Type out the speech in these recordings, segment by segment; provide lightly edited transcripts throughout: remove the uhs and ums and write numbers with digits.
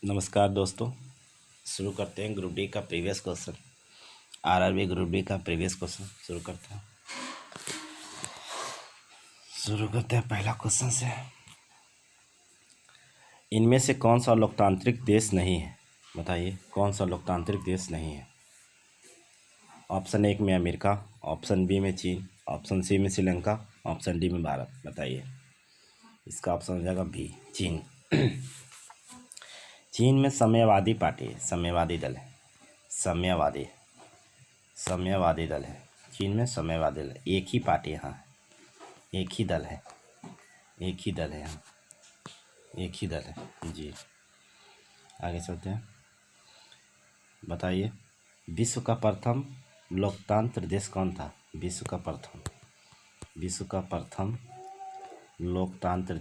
नमस्कार दोस्तों, शुरू करते हैं ग्रुप डी का previous question. RRB group D का प्रीवियस क्वेश्चन शुरू करते हैं पहला क्वेश्चन से। इनमें से कौन सा लोकतांत्रिक देश नहीं है? बताइए कौन सा लोकतांत्रिक देश नहीं है। ऑप्शन 1 में अमेरिका, ऑप्शन बी में चीन, ऑप्शन सी में श्रीलंका, ऑप्शन डी में भारत। बताइए, इसका ऑप्शन हो जाएगा बी, चीन। चीन में साम्यवादी पार्टी है, साम्यवादी दल है, साम्यवादी दल है। चीन में साम्यवादी दल, एक ही पार्टी यहाँ, एक ही दल है यहाँ, एक ही दल है जी। आगे चलते हैं। बताइए, विश्व का प्रथम लोकतंत्र देश कौन था? विश्व का प्रथम लोकतंत्र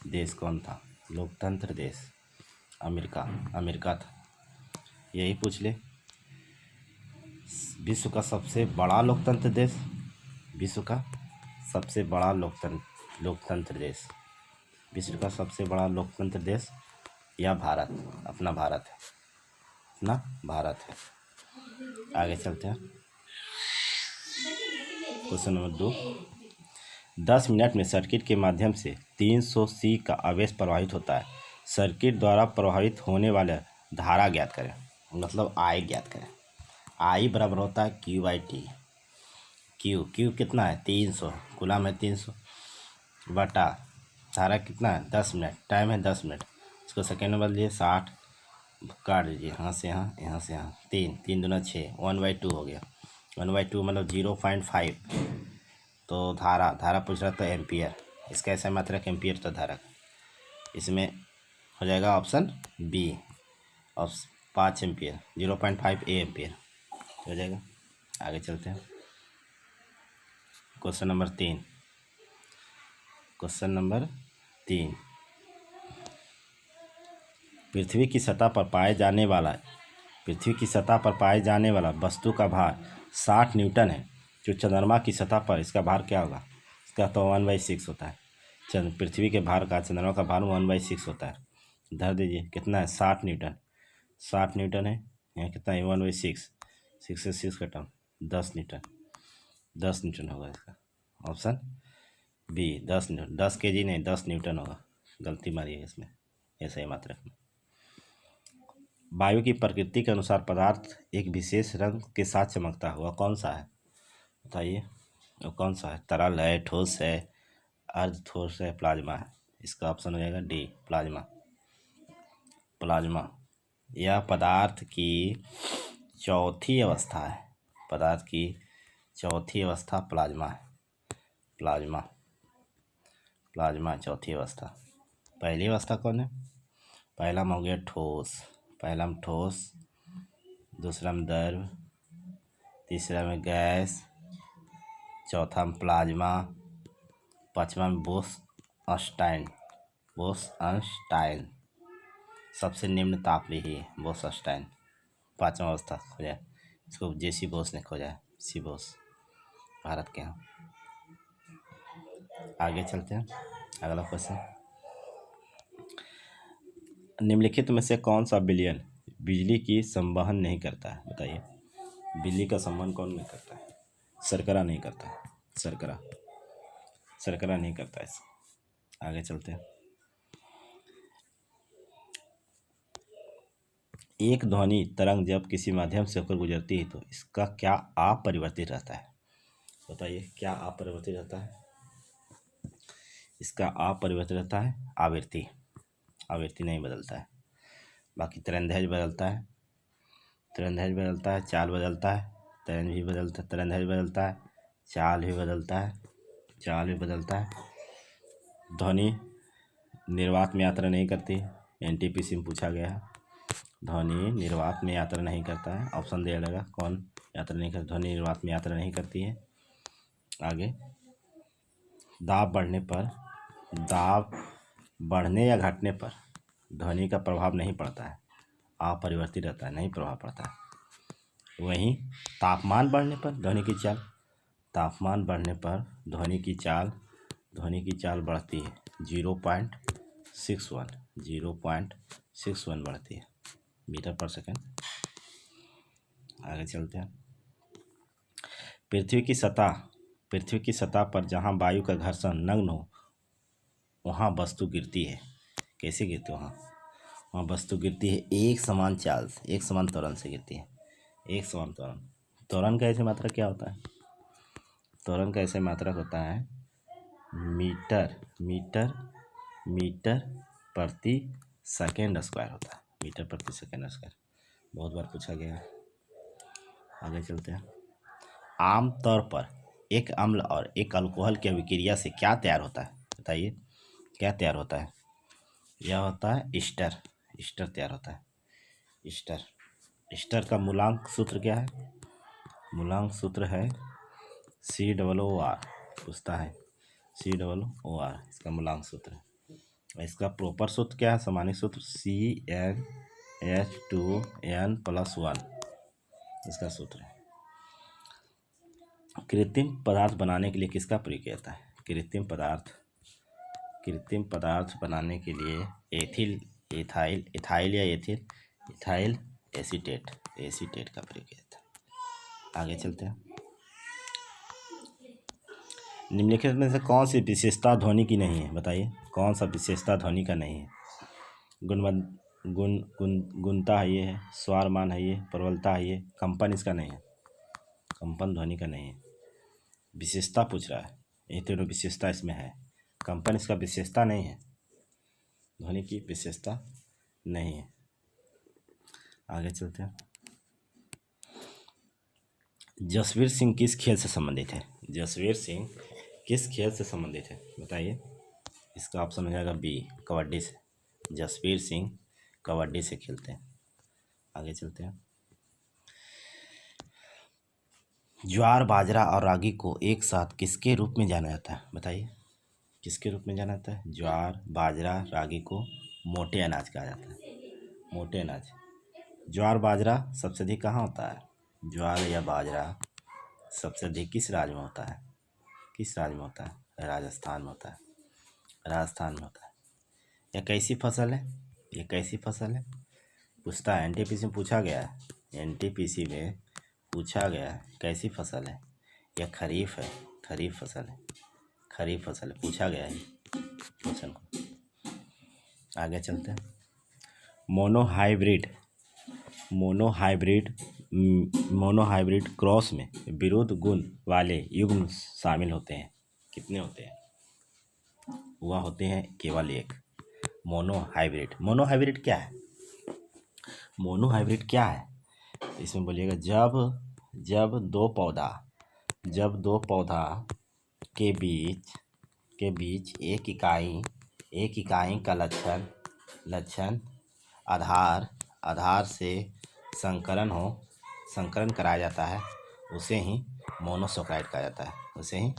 देश कौन था? लोकतंत्र देश अमेरिका था। यही पूछ ले। विश्व का सबसे बड़ा लोकतंत्र देश, विश्व का सबसे बड़ा लोकतंत्र देश, विश्व का सबसे बड़ा लोकतंत्र देश या भारत, अपना भारत है। आगे चलते हैं। Question number 2। 10 मिनट में सर्किट के माध्यम से 300 सी का आवेश प्रवाहित होता है। सर्किट द्वारा प्रभावित होने वाले धारा ज्ञात करें, मतलब आई ज्ञात करें। आई बराबर होता है Q/T। क्यू कितना है? 300, कूलम है 300, बटा धारा कितना है? 10 मिनट, टाइम है 10 मिनट। इसको सेकेंड में बदलिए, 60 काट दीजिए, यहाँ से यहाँ से यहाँ, 3 दूना 6, 1/2 हो गया। 1/2 मतलब 0.5। तो धारा पूछ रहा था एम्पियर, इसका ऐसा मात्रक एम्पियर था धारा। इसमें हो जाएगा ऑप्शन बी, और 5 एम्पियर, 0.5 एम्पियर हो जाएगा। आगे चलते हैं। Question number 3। पृथ्वी की सतह पर पाए जाने वाला वस्तु का भार 60 न्यूटन है। जो चंद्रमा की सतह पर, इसका भार क्या होगा? इसका तो 1/6 होता है। पृथ्वी के भार का चंद्रमा का भार 1/6 होता है। धर दीजिए, कितना है? 60 न्यूटन। 60 न्यूटन है, यहाँ कितना है? 1/6, 6 से 6 कटा, 10 न्यूटन। 10 न्यूटन होगा इसका ऑप्शन बी, 10 न्यूटन। 10 kg नहीं, 10 न्यूटन होगा। गलती मारी है इसमें, ऐसा ही मात्रक में। वायु की प्रकृति के अनुसार पदार्थ एक विशेष रंग के साथ चमकता हुआ कौन सा है? बताइए, वो कौन सा है? तरल है, ठोस है, अर्ध ठोस है, प्लाज्मा है। इसका ऑप्शन हो जाएगा डी, प्लाज्मा। यह पदार्थ की चौथी अवस्था है। पदार्थ की चौथी अवस्था प्लाज्मा है। प्लाज्मा चौथी अवस्था। पहली अवस्था कौन है? पहला में हो गया ठोस, दूसरा में द्रव, तीसरा में गैस, चौथा में प्लाज्मा, पांचवा में बोस-आइंस्टाइन। सबसे निम्न ताप यही है, बोस-आइंस्टाइन। 5वां अवस्था खोजा है, इसको जेसी बोस ने खोजा है, सी बोस, भारत के यहाँ। आगे चलते हैं। अगला क्वेश्चन, निम्नलिखित में से कौन सा विलयन बिजली की संवहन नहीं करता है? बताइए, बिजली का संवहन कौन नहीं करता है? शर्करा नहीं करता है, शर्करा नहीं करता है। आगे चलते हैं। एक ध्वनि तरंग जब किसी माध्यम से होकर गुजरती है तो इसका क्या अपरिवर्तित रहता है? बताइए, क्या अपरिवर्तित रहता है? इसका अपरिवर्तित रहता है आवृत्ति नहीं बदलता है। बाकी तरंगदैर्घ्य बदलता है, चाल बदलता है, तरंगदैर्घ्य बदलता है, चाल भी बदलता है। ध्वनि निर्वात में यात्रा नहीं करती, एनटीपीसी में पूछा गया है। ध्वनि निर्वात में यात्रा नहीं करता है। ऑप्शन दिया जाएगा, कौन यात्रा नहीं करता? ध्वनि निर्वात में यात्रा नहीं करती है। आगे, दाब बढ़ने या घटने पर ध्वनि का प्रभाव नहीं पड़ता है, अपरिवर्तित रहता है, नहीं प्रभाव पड़ता है। वहीं तापमान बढ़ने पर ध्वनि की चाल बढ़ती है 0.7 0.61 बढ़ती है मीटर पर सेकंड। आगे चलते हैं। पृथ्वी की सतह पर जहाँ वायु का घर्षण नगण्य हो वहाँ वस्तु गिरती है। कैसे गिरती है वहाँ वस्तु गिरती है एक समान चाल से, एक समान त्वरण से गिरती है। एक समान त्वरण, त्वरण का ऐसे मात्रक क्या होता है? त्वरण का ऐसे मात्रक होता है मीटर प्रति सेकेंड स्क्वायर होता है। मीटर प्रति सेकेंड स्क्वायर बहुत बार पूछा गया है। आगे चलते हैं। आमतौर पर एक अम्ल और एक अल्कोहल की अभिक्रिया से क्या तैयार होता है? बताइए क्या तैयार होता है? यह होता है ईस्टर तैयार होता है। ईस्टर का मूलांक सूत्र क्या है? मूलांक सूत्र है COOR। पूछता है COOR इसका मूलांक सूत्र है। इसका प्रॉपर सूत्र क्या है? सामान्य सूत्र CnH2n+1 इसका सूत्र है। कृत्रिम पदार्थ बनाने के लिए किसका प्रयोग किया जाता है? कृत्रिम पदार्थ बनाने के लिए इथाइल एसीटेट का प्रयोग किया जाता है। आगे चलते हैं। निम्नलिखित में से कौन सी विशेषता ध्वनि की नहीं है? बताइए कौन सा विशेषता ध्वनि का नहीं है? गुणता है ये, है स्वरमान है ये, प्रबलता है ये, कंपन इसका नहीं है। कंपन ध्वनि का नहीं है। विशेषता पूछ रहा है, ये तीनों विशेषता इसमें है। कंपन इसका विशेषता नहीं है, ध्वनि की विशेषता नहीं है। आगे चलते हैं। जसवीर सिंह किस खेल से संबंधित है? जसवीर सिंह किस खेल से संबंधित है? बताइए। इसका ऑप्शन हो जाएगा बी, कबड्डी से। जसवीर सिंह कबड्डी से खेलते हैं। आगे चलते हैं। ज्वार, बाजरा और रागी को एक साथ किसके रूप में जाना जाता है? बताइए किसके रूप में जाना जाता है? ज्वार, बाजरा, रागी को मोटे अनाज कहा जाता है। मोटे अनाज। ज्वार बाजरा सबसे अधिक कहाँ होता है? ज्वार या बाजरा सबसे अधिक किस राज्य में होता है? किस राज्य में होता है? राजस्थान में होता है। राजस्थान में होता है। यह कैसी फसल है? ये कैसी फसल है? पूछता है, एनटीपीसी में पूछा गया है। एनटीपीसी में पूछा गया है कैसी फसल है? यह खरीफ है। खरीफ फसल है। खरीफ फसल है, पूछा गया है क्वेश्चन को। आगे चलते हैं। मोनोहाइब्रिड क्रॉस में विरुद्ध गुण वाले युग्म शामिल होते हैं। कितने होते हैं? वह होते हैं केवल एक। मोनोहाइब्रिड क्या है? मोनोहाइब्रिड क्या है? इसमें बोलिएगा जब दो पौधा के बीच एक इकाई का लक्षण आधार से संकरण कराया जाता है, उसे ही मोनोसैकराइड कहा जाता है। उसे ही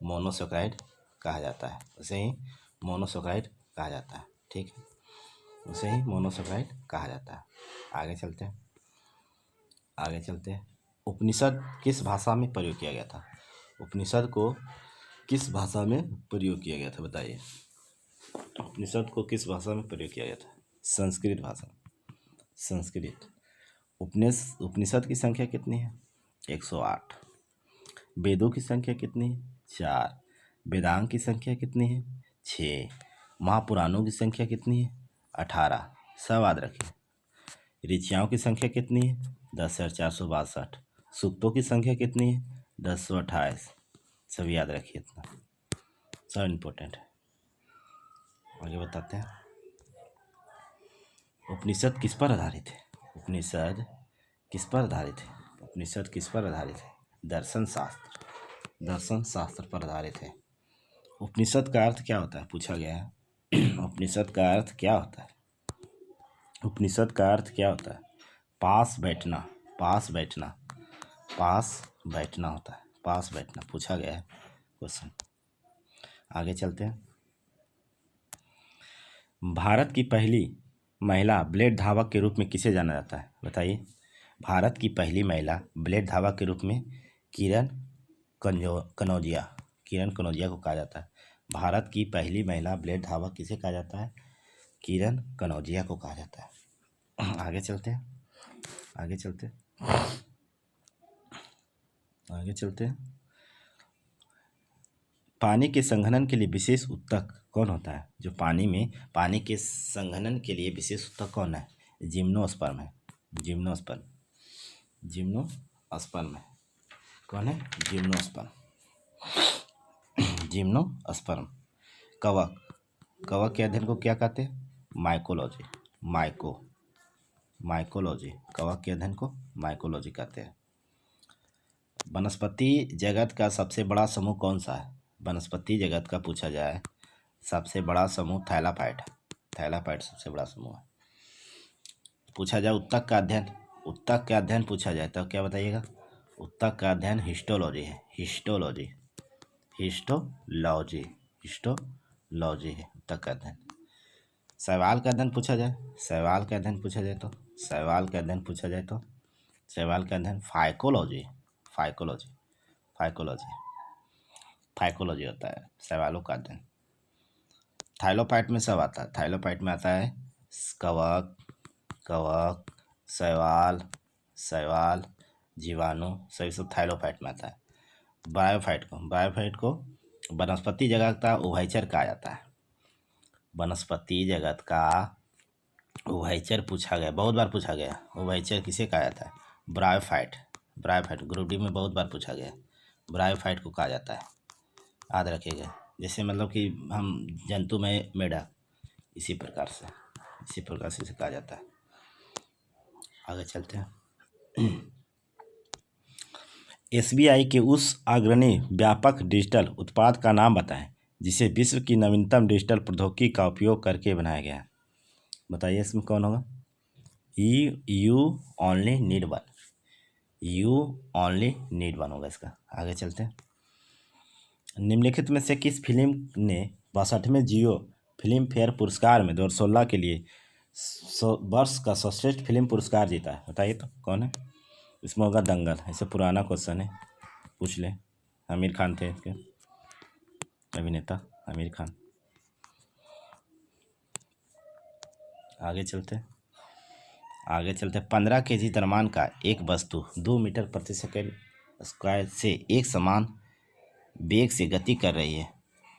मोनोसैकराइड कहा जाता है। ठीक है, उसे ही मोनोसैकराइड कहा जाता है। आगे चलते हैं। उपनिषद किस भाषा में प्रयोग किया गया था? उपनिषद को किस भाषा में प्रयोग किया गया था? बताइए। उपनिषद को किस भाषा में प्रयोग किया गया था? संस्कृत भाषा। संस्कृत। उपनिषद की संख्या कितनी है? 108। वेदों की संख्या कितनी है? 4। वेदांग की संख्या कितनी है? 6। महापुराणों की संख्या कितनी है? 18। सब याद रखिए। ऋचाओं की संख्या कितनी है? 10,462। सूक्तों की संख्या कितनी है? 1028। सब याद रखिए, इतना सब इम्पोर्टेंट है। आगे बताते हैं। उपनिषद किस पर आधारित है? उपनिषद किस पर आधारित है? दर्शन शास्त्र पर आधारित है। उपनिषद का अर्थ क्या होता है? पूछा गया है। उपनिषद का अर्थ क्या होता है? पास बैठना होता है। पास बैठना पूछा गया है क्वेश्चन। आगे चलते हैं। भारत की पहली महिला ब्लेड धावक के रूप में किसे जाना जाता है? बताइए। भारत की पहली महिला ब्लेड धावक के रूप में किरण कनौजिया को कहा जाता है। भारत की पहली महिला ब्लेड धावक किसे कहा जाता है? किरण कनौजिया को कहा जाता है। आगे चलते हैं, आगे चलते हैं, आगे चलते हैं। पानी के संघनन के लिए विशेष ऊतक कौन होता है? जो पानी में पानी के संघनन के लिए विशेष ऊतक कौन है? जिम्नोस्पर्म है। जिम्नोस्पर्म, जिम्नोस्पर्म है। कौन है? Gymnosperm, gymnosperm. कवक, कवक के अध्ययन को क्या कहते हैं? Mycology, mycology. कवक के अध्ययन को माइकोलॉजी कहते हैं। वनस्पति जगत का सबसे बड़ा समूह कौन सा है? वनस्पति जगत का पूछा जाए सबसे बड़ा समूह थैलाफाइट, थैलाफाइट सबसे बड़ा समूह है। पूछा जाए ऊतक का अध्ययन, ऊतक का अध्ययन पूछा जाए तो क्या बताइएगा? ऊतक का अध्ययन हिस्टोलॉजी है। हिस्टोलॉजी, हिस्टोलॉजी, हिस्टोलॉजी है ऊतक का अध्ययन। शैवाल का अध्ययन पूछा जाए, शैवाल का अध्ययन पूछा जाए तो शैवाल का अध्ययन पूछा जाए तो शैवाल का अध्ययन फाइकोलॉजी, फाइकोलॉजी, फाइकोलॉजी, फाइकोलॉजी होता है शैवालों का अध्ययन। थाइलोफाइट में सब आता है। थाइलोफाइट में आता है कवक, कवक, शैवाल, शैवाल, जीवाणु, सभी सब थाइलोफाइट में आता है। ब्रायोफाइट को, ब्रायोफाइट को वनस्पति जगत का उभयचर कहा जाता है। वनस्पति जगत का उभयचर पूछा गया, बहुत बार पूछा गया। उभयचर किसे कहा जाता है? ब्रायोफाइट, ब्रायोफाइट ग्रुप डी में बहुत बार पूछा गया। ब्रायोफाइट को कहा जाता है, याद रखिएगा। जैसे मतलब कि हम जंतु में मेढक, इसी प्रकार से, इसी प्रकार से इसे कहा जाता है। आगे चलते हैं। एसबीआई के उस अग्रणी व्यापक डिजिटल उत्पाद का नाम बताएं जिसे विश्व की नवीनतम डिजिटल प्रौद्योगिकी का उपयोग करके बनाया गया है। बताइए इसमें कौन होगा? You only need one, you only need one होगा इसका। आगे चलते हैं। निम्नलिखित में से किस फिल्म ने 62वें जियो फिल्म फेयर पुरस्कार में 2016 के लिए वर्ष का सर्वश्रेष्ठ फिल्म पुरस्कार जीता है? बताइए तो कौन है? इसमें होगा दंगल। ऐसे पुराना क्वेश्चन है, पूछ ले। आमिर खान थे इसके अभिनेता, आमिर खान। आगे चलते, आगे चलते। 15 kg द्रव्यमान का एक वस्तु 2 मीटर प्रति सेकंड स्क्वायर से एक समान वेग से गति कर रही है,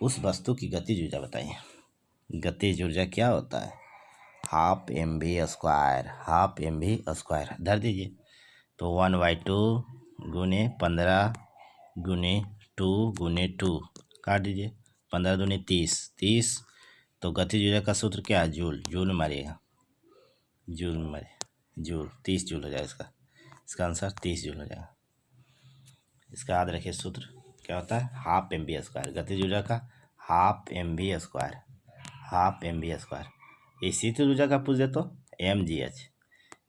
उस वस्तु की गतिज ऊर्जा बताइए। गतिज ऊर्जा क्या होता है? Half mv², half mv²। धर दीजिए तो 1/2 गुने 15 गुने 2 गुने 2 काट दीजिए। 15 दूनी 30, 30 तो गतिज ऊर्जा का सूत्र क्या है? जूल, जूल में मारिएगा, जूल में मारिए, जूल 30 जूल हो जाएगा इसका, इसका आंसर 30 जूल हो जाएगा। इसका याद रखिए सूत्र क्या होता है? हाफ mv², गतिज ऊर्जा का हाफ mv², हाफ mv²। इसी तो ऊर्जा का पूछ दे तो mgh,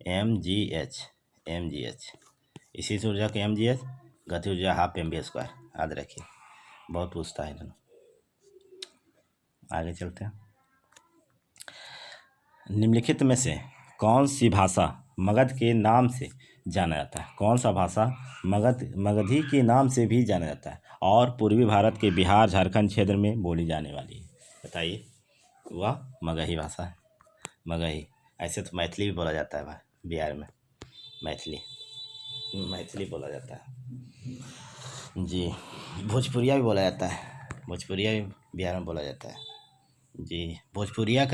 mgh, mgh, इसी से ऊर्जा का mgh, गति ऊर्जा हाफ mv²। याद रखिए, बहुत पूछता है दोनों। आगे चलते हैं। निम्नलिखित में से कौन सी भाषा मगध के नाम से जाना जाता है? कौन सा भाषा मगधी के नाम से भी जाना जाता है और पूर्वी भारत के बिहार झारखंड क्षेत्र में बोली जाने वाली है? बताइए। वह मगही भाषा है, मगही। ऐसे तो मैथिली भी बोला जाता है भाई बिहार में, मैथिली, मैथिली बोला जाता है जी। भोजपुरिया भी बोला जाता है, भोजपुरिया भी बिहार में बोला जाता है जी। भोजपुरिया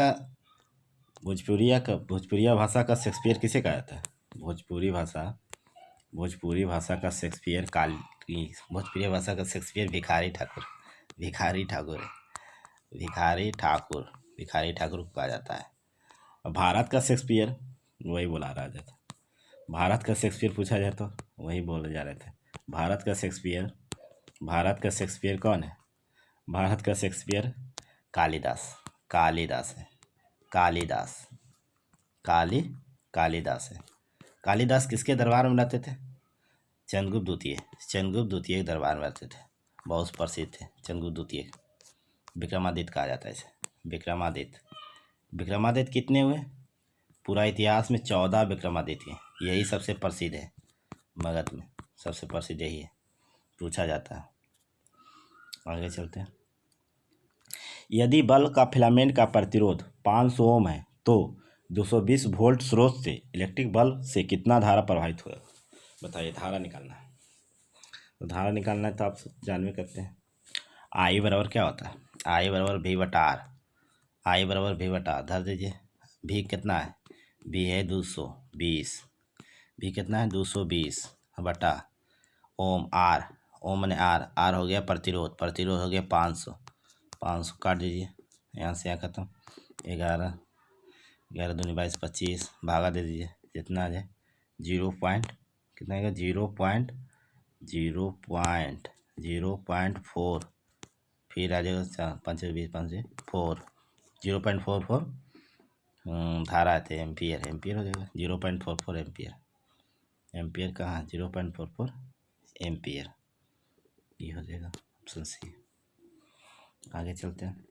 भाषा का शेक्सपियर किसे कहा जाता है? भोजपुरी भाषा का शेक्सपियर भोजपुरी भाषा का शेक्सपियर भिखारी ठाकुर, भिखारी ठाकुर, भिखारी ठाकुर, भिखारी ठाकुर को कहा जाता है। भारत का शेक्सपियर वही बोला रहा था। भारत का शेक्सपियर पूछा जाए तो वही बोले जा रहे थे। भारत का शेक्सपियर कौन है? भारत का शेक्सपियर कालिदास, कालिदास है, कालिदास, कालिदास है। कालिदास किसके दरबार में रहते थे? चंद्रगुप्त द्वितीय, चंद्रगुप्त द्वितीय के दरबार में रहते थे, बहुत प्रसिद्ध थे चंद्रगुप्त द्वितीय। विक्रमादित्य कहा जाता है इसे, विक्रमादित्य। विक्रमादित्य कितने हुए? पूरा इतिहास में 14 विक्रमादित्य हैं, यही सबसे प्रसिद्ध है मगध में, सबसे प्रसिद्ध यही है, पूछा जाता है। आगे चलते हैं। यदि बल्ब का फिलामेंट का प्रतिरोध 500 ओम है तो 220 वोल्ट स्रोत से इलेक्ट्रिक बल्ब से कितना धारा प्रवाहित होगा। बताइए, धारा निकालना है। तो धारा निकालना है तो आप जानवे करते हैं आई बराबर क्या होता है, आई बराबर वी बटा आर। आई बराबर वी बटा आर धर दीजिए। भी कितना है, भी है 220, भी कितना है 220 बटा ओम आर, ओम ने आर, आर हो गया प्रतिरोध, प्रतिरोध हो गया 500, 500 काट दीजिए, यहाँ से यहाँ खत्म, 11, 11 दूनी 22, 25 भागा दे दीजिए, जितना आ जाए 0 कितना आएगा 0.4, फिर आ जाएगा 5 20 5 4, 0.44 धारा आते हैं एम्पियर, एम्पियर हो जाएगा 0.44 एम्पियर। एम्पियर कहाँ, 0.44 एम्पियर, ये हो जाएगा ऑप्शन सी। आगे चलते हैं।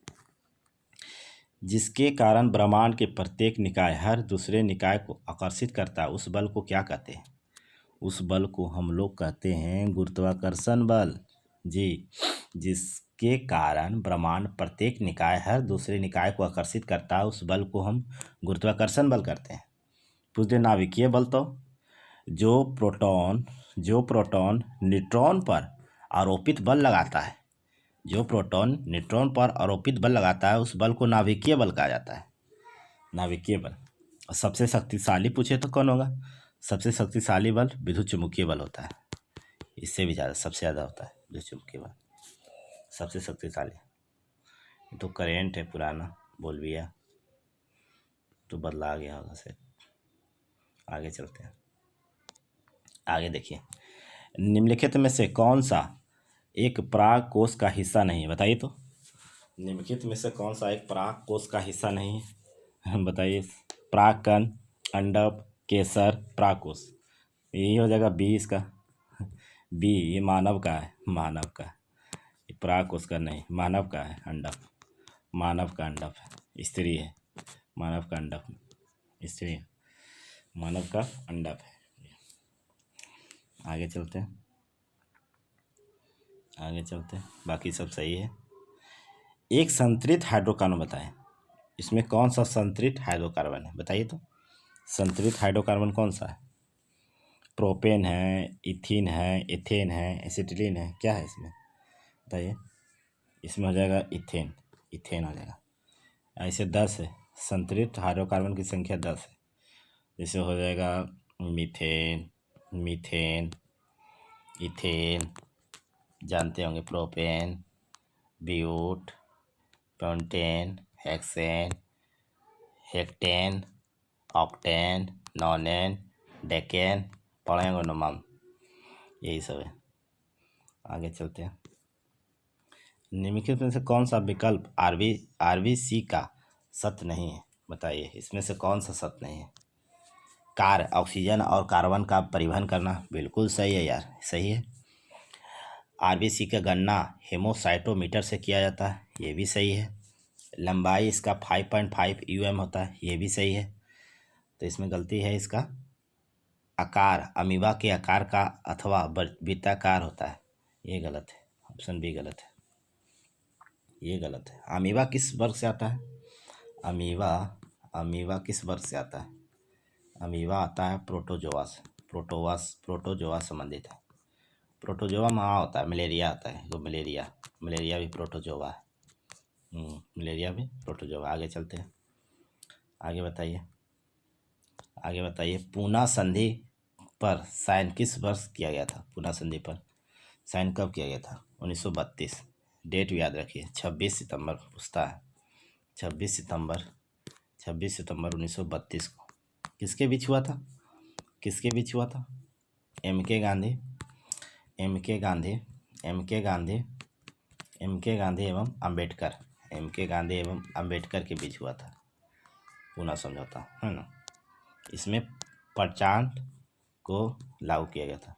जिसके कारण ब्रह्मांड के प्रत्येक निकाय हर दूसरे निकाय को आकर्षित करता है उस बल को क्या कहते हैं। उस बल को हम लोग कहते हैं गुरुत्वाकर्षण बल जी। जिसके कारण ब्रह्मांड प्रत्येक निकाय हर दूसरे निकाय को आकर्षित करता है उस बल को हम गुरुत्वाकर्षण बल कहते हैं। पूछते नाभिकीय बल तो जो प्रोटॉन न्यूट्रॉन पर आरोपित बल लगाता है, जो प्रोटॉन न्यूट्रॉन पर आरोपित बल लगाता है उस बल को नाभिकीय बल कहा जाता है, नाभिकीय बल। और सबसे शक्तिशाली पूछे तो कौन होगा, सबसे शक्तिशाली बल विद्युत चुम्बकीय बल होता है, इससे भी ज़्यादा सबसे ज़्यादा होता है विद्युत चुम्बकीय बल सबसे शक्तिशाली। तो करेंट है पुराना बोल दिया तो बदला गया होगा से। आगे चलते हैं। आगे देखिए, निम्नलिखित में से कौन सा एक पराग कोष का हिस्सा नहीं है, बताइए तो। निम्नलिखित में से कौन सा एक पराग कोष का हिस्सा नहीं है, बताइए। परागकण, अंडक, केसर, परागकोष, यही हो जाएगा बी इसका। बी ये मानव का है, मानव का। ये परागकोष का नहीं, मानव का है अंडक, मानव का अंडक है, स्त्री है, मानव का अंडक स्त्री है, मानव का अंडक है। आगे चलते हैं, आगे चलते हैं, बाकी सब सही है। एक संतृप्त हाइड्रोकार्बन बताएं, इसमें कौन सा संतृप्त हाइड्रोकार्बन है, बताइए तो। संतृप्त हाइड्रोकार्बन कौन सा है, प्रोपेन है, इथीन है, एथेन है, एसिटिलीन है, क्या है इसमें बताइए। इसमें हो जाएगा इथेन, इथेन हो जाएगा। ऐसे 10 है, संतृप्त हाइड्रोकार्बन की संख्या 10 है। जैसे हो जाएगा मीथेन, मीथेन, इथेन, जानते होंगे, propane, butane, pentane, hexane, heptane, octane, nonane, decane, पढ़े होंगे नोमम, यही सब है। आगे चलते हैं। निम्नलिखित में से कौन सा विकल्प आरबीसी का सत्य नहीं है, बताइए। इसमें से कौन सा सत्य नहीं है। कार्य ऑक्सीजन और कार्बन का परिवहन करना, बिल्कुल सही है यार, सही है। आरबीसी का गणना हेमोसाइटोमीटर से किया जाता है, ये भी सही है। लंबाई इसका 5.5 UM होता है, ये भी सही है। तो इसमें गलती है, इसका आकार अमीबा के आकार का अथवा वृत्ताकार होता है, ये गलत है, ऑप्शन बी गलत है, ये गलत है। अमीबा किस वर्ग से आता है, अमीबा किस वर्ग से आता है। अमीबा आता है प्रोटोजोआ से, प्रोटोजोआ संबंधित है। प्रोटोजोआ में होता है मलेरिया आता है, तो मलेरिया भी प्रोटोजोआ है। मलेरिया भी प्रोटोजोआ। आगे चलते हैं, आगे बताइए, आगे बताइए। पूना संधि पर साइन किस वर्ष किया गया था, पूना संधि पर साइन कब किया गया था, 1932। डेट याद रखिए, 26 सितंबर पूछता है, 26 सितंबर 1932 को। किसके बीच हुआ था, किसके बीच हुआ था, एम के गांधी एवं अम्बेडकर के बीच हुआ था पूना समझौता, है ना। इसमें प्रचार को लागू किया गया था,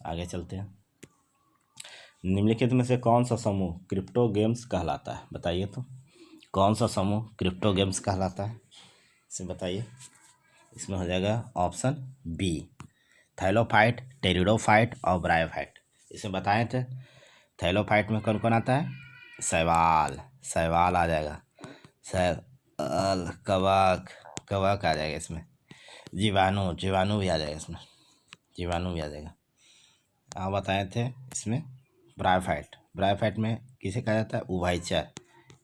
आगे चलते हैं। निम्नलिखित में से कौन सा समूह क्रिप्टो गेम्स कहलाता है, बताइए तो। कौन सा समूह क्रिप्टो गेम्स कहलाता है, इसे बताइए। इसमें हो जाएगा ऑप्शन बी, थैलोफाइट, टेरिडोफाइट और ब्रायोफाइट। इसमें बताए थे थैलोफाइट में कौन कौन आता है? शैवाल, शैवाल आ जाएगा, शैवाल, कवक, कवक आ जाएगा इसमें, जीवाणु, जीवाणु भी आ जाएगा इसमें, जीवाणु भी आ जाएगा। आप बताए थे इसमें ब्रायोफाइट, ब्रायोफाइट में किसे कहा जाता है? उभयचर,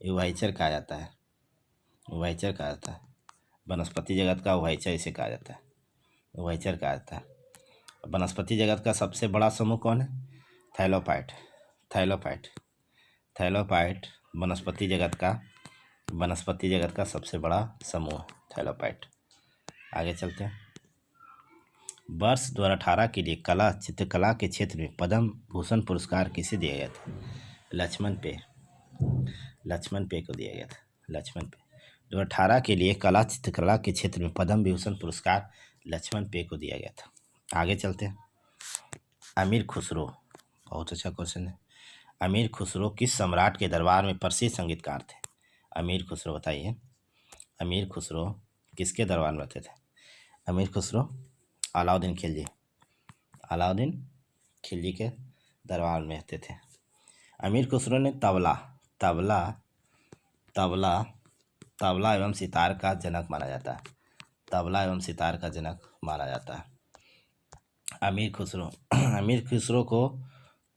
उभयचर कहा जाता है, उभयचर कहा जाता है, वनस्पति जगत का उभयचर इसे कहा जाता है, उभयचर कहा जाता है। वनस्पति जगत का सबसे बड़ा समूह कौन है? थैलोफाइट, थैलोफाइट, थैलोफाइट वनस्पति जगत का, वनस्पति जगत का सबसे बड़ा समूह थैलोफाइट। आगे चलते हैं। वर्ष 2018 के लिए कला चित्रकला के क्षेत्र में पद्म भूषण पुरस्कार किसे दिया गया था? लक्ष्मण पे, लक्ष्मण पे को दिया गया था, लक्ष्मण पे। 2018 के लिए कला चित्रकला के क्षेत्र में पद्म विभूषण पुरस्कार लक्ष्मण पे को दिया गया था। आगे चलते हैं। अमीर खुसरो, बहुत अच्छा क्वेश्चन है। अमीर खुसरो किस सम्राट के दरबार में प्रसिद्ध संगीतकार थे? अमीर खुसरो बताइए, अमीर खुसरो किसके दरबार में रहते थे? अमीर खुसरो अलाउद्दीन खिलजी, अलाउद्दीन खिलजी के दरबार में रहते थे। अमीर खुसरो ने तबला, तबला, तबला, तबला एवं सितार का जनक माना जाता है, तबला एवं सितार का जनक माना जाता है। अमीर खुसरो, अमीर खुसरो को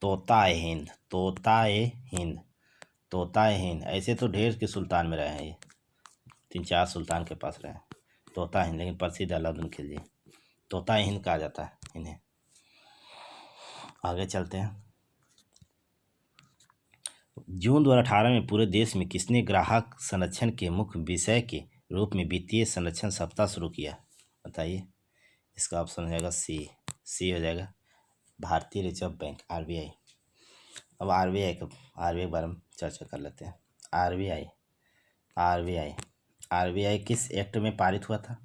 तोता-ए हिंद, तोता-ए हिंद, तोता-ए हिंद, ऐसे तो ढेर के सुल्तान में रहे हैं ये, 3-4 सुल्तान के पास रहे, तोता हिंद, लेकिन प्रसिद्ध अलाउद्दीन खिलजी, तोता हिंद कहा जाता है इन्हें। आगे चलते हैं। जून 2018 में पूरे देश में किसने ग्राहक संरक्षण के मुख्य विषय के रूप में वित्तीय संरक्षण सप्ताह शुरू किया? बताइए। इसका ऑप्शन हो जाएगा सी, सी हो जाएगा, भारतीय रिजर्व बैंक, आरबीआई। अब आरबीआई के बारे में चर्चा कर लेते हैं। आरबीआई, आरबीआई, आरबीआई किस एक्ट में पारित हुआ था?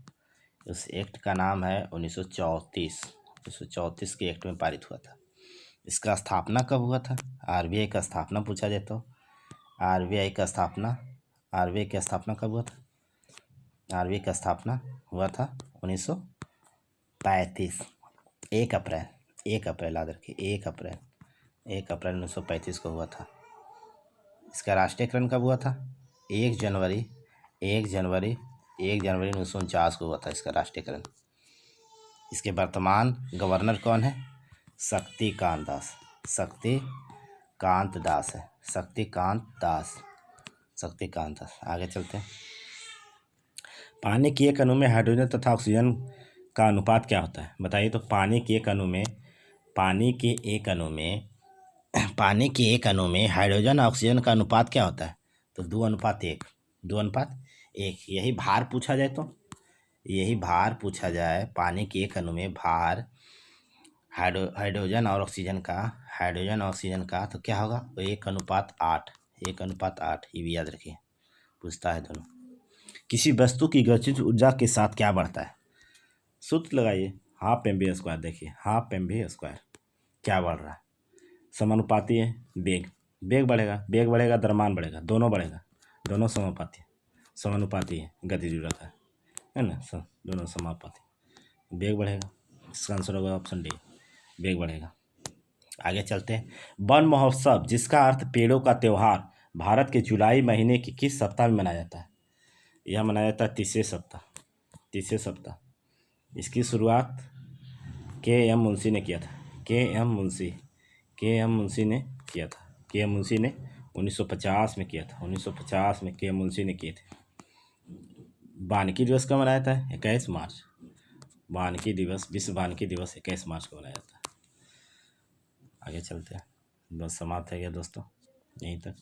उस एक्ट का नाम है 1934, 1934 के एक्ट में पारित हुआ था। इसका स्थापना कब हुआ था? आरबीआई का स्थापना पूछा जाए तो आरबीआई का स्थापना, आरबीआई की स्थापना कब हुआ था? आरबीआई का स्थापना हुआ था 1935, 1 अप्रैल, 1 अप्रैल याद रखिए, 1 अप्रैल, 1 अप्रैल 1935 को हुआ था। इसका राष्ट्रीयकरण कब हुआ था? 1 जनवरी, 1 जनवरी, 1 जनवरी 1949 को हुआ था इसका राष्ट्रीयकरण। इसके वर्तमान गवर्नर कौन है? शक्तिकांत दास, शक्तिकांत दास है, शक्तिकांत दास, शक्तिकांत दास। आगे चलते हैं। पानी के एक अणु में हाइड्रोजन तथा ऑक्सीजन का अनुपात क्या होता है? बताइए। तो पानी के एक अणु में, पानी के एक अणु में, पानी के एक अणु में हाइड्रोजन और ऑक्सीजन का अनुपात क्या होता है? तो 2:1, 2:1। यही भार पूछा जाए तो, यही भार पूछा जाए, पानी के एक अणु में भार हाइड्रोजन और ऑक्सीजन का, हाइड्रोजन और ऑक्सीजन का, तो क्या होगा? तो 1:8, 1:8, ये भी याद रखिए, पूछता है दोनों। किसी वस्तु की गतिज ऊर्जा के साथ क्या बढ़ता है? सूत्र लगाइए, हाफ एम वी स्क्वायर। देखिए हाफ एम वी स्क्वायर, क्या बढ़ रहा है? समानुपाती है, वेग, वेग बढ़ेगा, वेग बढ़ेगा, द्रव्यमान बढ़ेगा, दोनों बढ़ेगा, दोनों समानुपाती, समानुपाती है गतिज ऊर्जा का, है ना, दोनों समानुपाती, वेग बढ़ेगा। इसका आंसर होगा ऑप्शन डी, वेग बढ़ेगा। आगे चलते हैं। वन महोत्सव, जिसका अर्थ पेड़ों का त्योहार, भारत के जुलाई महीने के किस सप्ताह में मनाया जाता है? यह मनाया जाता है तीसरे सप्ताह, तीसरे सप्ताह। इसकी शुरुआत के.एम. मुंशी ने किया था, के.एम. मुंशी, के.एम. मुंशी ने किया था, के.एम. मुंशी ने 1950 में किया था, 1950 में के.एम. मुंशी ने किए थे। वानिकी दिवस कब मनाया जाता है? 21 मार्च, वानिकी दिवस, विश्व वानिकी दिवस 21 मार्च को मनाया जाता है। आगे चलते हैं, बस समाप्त है गया दोस्तों, यहीं तक।